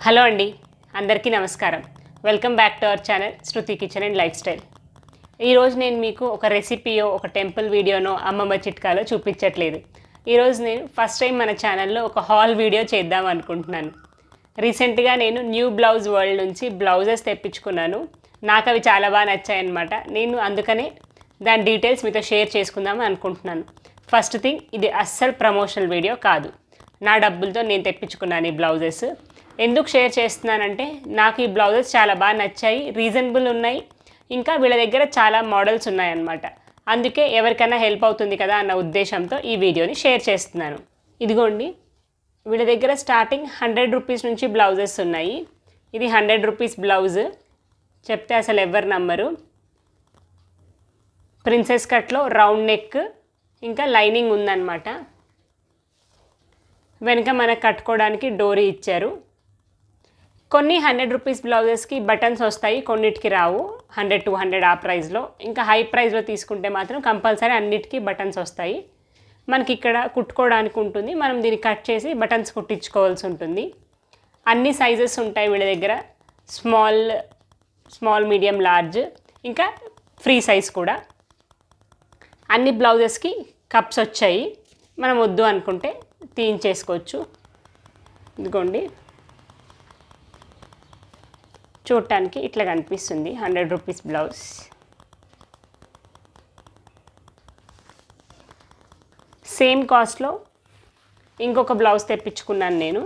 Hello అండి, అందరికీ నమస్కారం. Welcome back to our channel Shruti kitchen and life style. ఈరోజు నేను మీకు ఒక రెసిపీయో ఒక టెంపుల్ వీడియోనో అమ్మమ్మ చిట్కాలో చూపించట్లేదు. ఈరోజు నేను ఫస్ట్ టైం మన ఛానల్లో ఒక హాల్ వీడియో చేద్దాం అనుకుంటున్నాను. రీసెంట్గా నేను న్యూ బ్లౌజ్ వరల్డ్ నుంచి బ్లౌజెస్ తెప్పించుకున్నాను. నాకు అవి చాలా బాగా నచ్చాయన్నమాట. నేను అందుకనే దాని డీటెయిల్స్ మీతో షేర్ చేసుకుందామని అనుకుంటున్నాను. ఫస్ట్ థింగ్, ఇది అస్సలు ప్రమోషనల్ వీడియో కాదు. నా డబ్బులతో నేను తెప్పించుకున్నాను ఈ బ్లౌజెస్. ఎందుకు షేర్ చేస్తున్నానంటే నాకు ఈ బ్లౌజెస్ చాలా బాగా నచ్చాయి, రీజనబుల్ ఉన్నాయి, ఇంకా వీళ్ళ దగ్గర చాలా మోడల్స్ ఉన్నాయన్నమాట. అందుకే ఎవరికైనా హెల్ప్ అవుతుంది కదా అన్న ఉద్దేశంతో ఈ వీడియోని షేర్ చేస్తున్నాను. ఇదిగోండి, వీళ్ళ దగ్గర స్టార్టింగ్ 100 రూపీస్ నుంచి బ్లౌజెస్ ఉన్నాయి. ఇది 100 రూపీస్ బ్లౌజ్, చెప్తే అసలు ఎవరు నమ్మరు. ప్రిన్సెస్ కట్లో రౌండ్ నెక్, ఇంకా లైనింగ్ ఉందన్నమాట. వెనక మనకు కట్టుకోవడానికి డోరీ ఇచ్చారు. కొన్ని 100 రూపీస్ బ్లౌజెస్కి బటన్స్ వస్తాయి, కొన్నిటికి రావు. 100-200 ఆ ప్రైస్లో. ఇంకా హై ప్రైస్లో తీసుకుంటే మాత్రం కంపల్సరీ అన్నిటికీ బటన్స్ వస్తాయి. మనకి ఇక్కడ కుట్టుకోవడానికి ఉంటుంది, మనం దీన్ని కట్ చేసి బటన్స్ కుట్టించుకోవాల్సి ఉంటుంది. అన్ని సైజెస్ ఉంటాయి వీళ్ళ దగ్గర, స్మాల్ మీడియం లార్జ్, ఇంకా ఫ్రీ సైజ్ కూడా. అన్ని బ్లౌజెస్కి కప్స్ వచ్చాయి, మనం వద్దు అనుకుంటే తీయించేసుకోవచ్చు. ఇదిగోండి, చూడటానికి ఇట్లా కనిపిస్తుంది 100 రూపీస్ బ్లౌజ్. సేమ్ కాస్ట్లో ఇంకొక బ్లౌజ్ తెప్పించుకున్నాను నేను.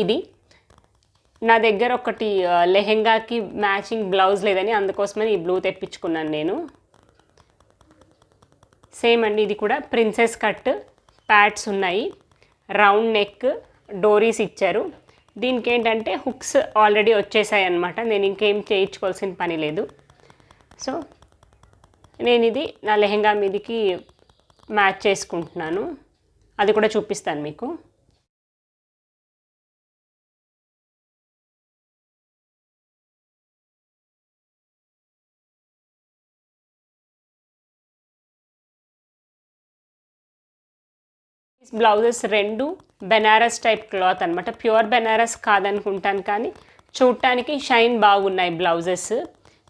ఇది నా దగ్గర ఒకటి లెహెంగాకి మ్యాచింగ్ బ్లౌజ్ లేదని అందుకోసమని ఈ బ్లూ తెప్పించుకున్నాను నేను. సేమ్ అండి, ఇది కూడా ప్రిన్సెస్ కట్, ప్యాడ్స్ ఉన్నాయి, రౌండ్ నెక్, డోరీస్ ఇచ్చారు. దీనికి ఏంటంటే హుక్స్ ఆల్రెడీ వచ్చేసాయి అన్నమాట, నేను ఇంకేం చేయించుకోవాల్సిన పని లేదు. సో నేను ఇది నా లెహెంగా మీదకి మ్యాచ్ చేసుకుంటున్నాను, అది కూడా చూపిస్తాను మీకు. బ్లౌజెస్ రెండు బెనారస్ టైప్ క్లాత్ అనమాట, ప్యూర్ బెనారస్ కాదనుకుంటాను, కానీ చూడటానికి షైన్ బాగున్నాయి బ్లౌజెస్.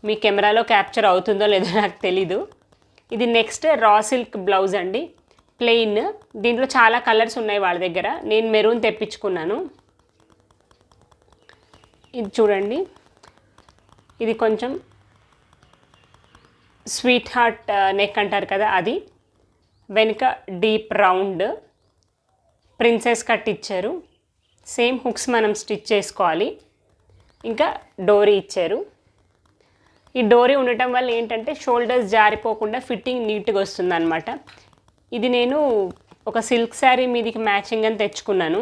మీ కెమెరాలో క్యాప్చర్ అవుతుందో లేదో నాకు తెలీదు. ఇది నెక్స్ట్ రా సిల్క్ బ్లౌజ్ అండి, ప్లెయిన్. దీంట్లో చాలా కలర్స్ ఉన్నాయి వాళ్ళ దగ్గర, నేను మెరూన్ తెప్పించుకున్నాను. ఇది చూడండి, ఇది కొంచెం స్వీట్ హార్ట్ నెక్ అంటారు కదా అది. వెనుక డీప్ రౌండ్ ప్రిన్సెస్ కట్ ఇచ్చారు. సేమ్ హుక్స్ మనం స్టిచ్ చేసుకోవాలి. ఇంకా డోరీ ఇచ్చారు. ఈ డోరీ ఉండటం వల్ల ఏంటంటే షోల్డర్స్ జారిపోకుండా ఫిట్టింగ్ నీట్గా వస్తుంది అనమాట. ఇది నేను ఒక సిల్క్ శారీ మీదకి మ్యాచింగ్ అని తెచ్చుకున్నాను.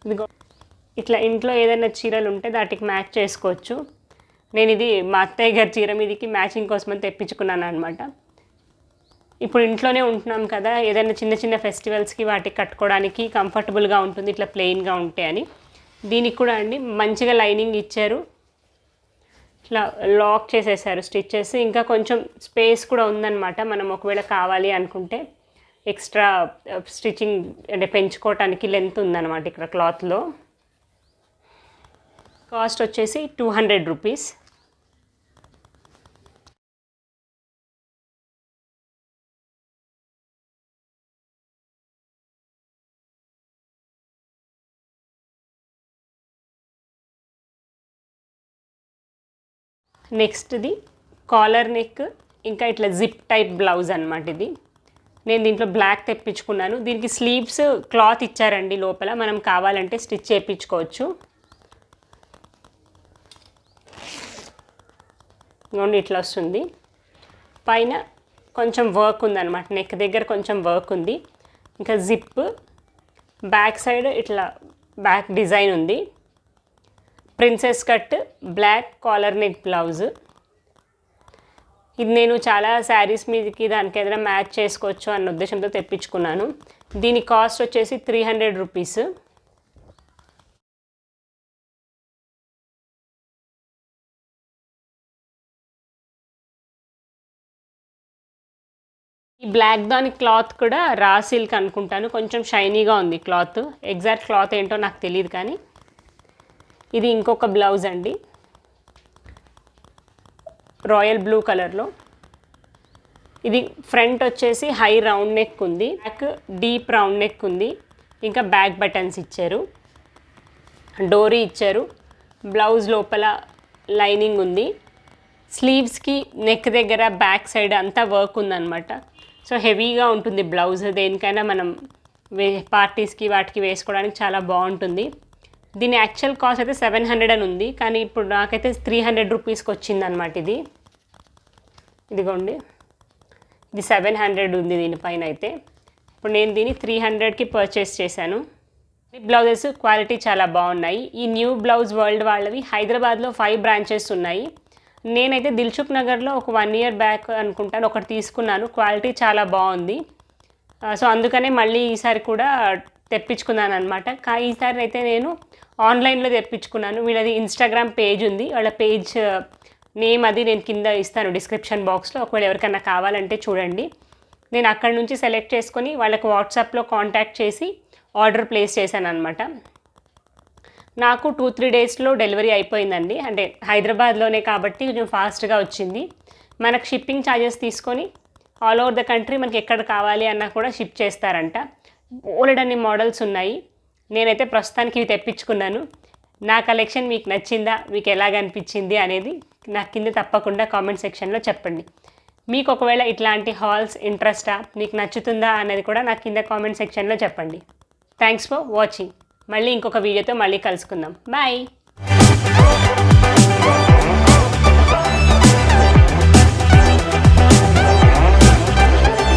ఇదిగో ఇట్లా ఇంట్లో ఏదైనా చీరలు ఉంటే వాటికి మ్యాచ్ చేసుకోవచ్చు. నేను ఇది మా అత్తయ్య గారి చీర మీదకి మ్యాచింగ్ కోసమని తెప్పించుకున్నాను అనమాట. ఇప్పుడు ఇంట్లోనే ఉంటున్నాం కదా, ఏదైనా చిన్న చిన్న ఫెస్టివల్స్కి వాటికి కట్టుకోవడానికి కంఫర్టబుల్గా ఉంటుంది ఇట్లా ప్లెయిన్గా ఉంటే అని. దీనికి కూడా అండి మంచిగా లైనింగ్ ఇచ్చారు, ఇట్లా లాక్ చేసేసారు స్టిచ్చెస్. ఇంకా కొంచెం స్పేస్ కూడా ఉందన్నమాట, మనం ఒకవేళ కావాలి అనుకుంటే ఎక్స్ట్రా స్టిచ్చింగ్ అంటే పెంచుకోవటానికి లెంత్ ఉందన్నమాట ఇక్కడ క్లాత్లో. కాస్ట్ వచ్చేసి 200 రూపీస్. నెక్స్ట్ది కాలర్ నెక్, ఇంకా ఇట్లా జిప్ టైప్ బ్లౌజ్ అనమాట ఇది. నేను దీంట్లో బ్లాక్ తెప్పించుకున్నాను. దీనికి స్లీవ్స్ క్లాత్ ఇచ్చారండి లోపల, మనం కావాలంటే స్టిచ్ చేయించుకోవచ్చు. ఇదిగోండి ఇట్లా వస్తుంది. పైన కొంచెం వర్క్ ఉందన్నమాట, నెక్ దగ్గర కొంచెం వర్క్ ఉంది. ఇంకా జిప్, బ్యాక్ సైడ్ ఇట్లా బ్యాక్ డిజైన్ ఉంది. Princess cut, black collar neck blouse. ఇది నేను చాలా శారీస్ మీదకి దానికి ఏదైనా మ్యాచ్ చేసుకోవచ్చు అన్న ఉద్దేశంతో తెప్పించుకున్నాను. దీని కాస్ట్ వచ్చేసి 300 రూపీస్. ఈ బ్లాక్ దాని క్లాత్ కూడా రా సిల్క్ అనుకుంటాను, కొంచెం షైనీగా ఉంది క్లాత్. ఎగ్జాక్ట్ క్లాత్ ఏంటో నాకు తెలియదు. కానీ ఇది ఇంకొక బ్లౌజ్ అండి, రాయల్ బ్లూ కలర్లో. ఇది ఫ్రంట్ వచ్చేసి హై రౌండ్ నెక్ ఉంది, బ్యాక్ డీప్ రౌండ్ నెక్ ఉంది, ఇంకా బ్యాక్ బటన్స్ ఇచ్చారు, డోరీ ఇచ్చారు. బ్లౌజ్ లోపల లైనింగ్ ఉంది. స్లీవ్స్కి నెక్ దగ్గర బ్యాక్ సైడ్ అంతా వర్క్ ఉందన్నమాట. సో హెవీగా ఉంటుంది బ్లౌజ్. దేనికైనా మనం పార్టీస్కి వాటికి వేసుకోవడానికి చాలా బాగుంటుంది. దీని యాక్చువల్ కాస్ట్ అయితే 700 అని ఉంది, కానీ ఇప్పుడు నాకైతే 300 రూపీస్కి వచ్చిందనమాట. ఇదిగోండి, ఇది 700 ఉంది దీనిపైన అయితే. ఇప్పుడు నేను దీన్ని 300కి పర్చేస్ చేశాను. ఈ బ్లౌజెస్ క్వాలిటీ చాలా బాగున్నాయి. ఈ న్యూ బ్లౌజ్ వరల్డ్ వాళ్ళవి హైదరాబాద్లో 5 బ్రాంచెస్ ఉన్నాయి. నేనైతే దిల్సుఖ్ నగర్లో ఒక 1 ఇయర్ బ్యాక్ అనుకుంటాను ఒకటి తీసుకున్నాను. క్వాలిటీ చాలా బాగుంది. సో అందుకనే మళ్ళీ ఈసారి కూడా తెప్పించుకున్నాను అనమాట. ఈసారి అయితే నేను ఆన్లైన్లో తెప్పించుకున్నాను. వీళ్ళది ఇన్స్టాగ్రామ్ పేజ్ ఉంది, వాళ్ళ పేజ్ నేమ్ అది నేను కింద ఇస్తాను డిస్క్రిప్షన్ బాక్స్లో. ఒకవేళ ఎవరికైనా కావాలంటే చూడండి. నేను అక్కడి నుంచి సెలెక్ట్ చేసుకొని వాళ్ళకి వాట్సాప్లో కాంటాక్ట్ చేసి ఆర్డర్ ప్లేస్ చేశాను అనమాట. నాకు 2-3 డేస్లో డెలివరీ అయిపోయిందండి. అంటే హైదరాబాద్లోనే కాబట్టి కొంచెం ఫాస్ట్గా వచ్చింది. మనకు షిప్పింగ్ ఛార్జెస్ తీసుకొని ఆల్ ఓవర్ ద కంట్రీ మనకి ఎక్కడ కావాలి అన్నా కూడా షిప్ చేస్తారంట. బోలెడన్ని మోడల్స్ ఉన్నాయి. నేనైతే ప్రస్తుతానికి ఇవి తెప్పించుకున్నాను. నా కలెక్షన్ మీకు నచ్చిందా, మీకు ఎలాగ అనిపించింది అనేది నాకు కింద తప్పకుండా కామెంట్ సెక్షన్లో చెప్పండి. మీకు ఒకవేళ ఇట్లాంటి హాల్స్ ఇంట్రెస్టా, మీకు నచ్చుతుందా అనేది కూడా నాకు కింద కామెంట్ సెక్షన్లో చెప్పండి. Thanks for watching. మళ్ళీ ఇంకొక వీడియోతో మళ్ళీ కలుసుకుందాం. బాయ్.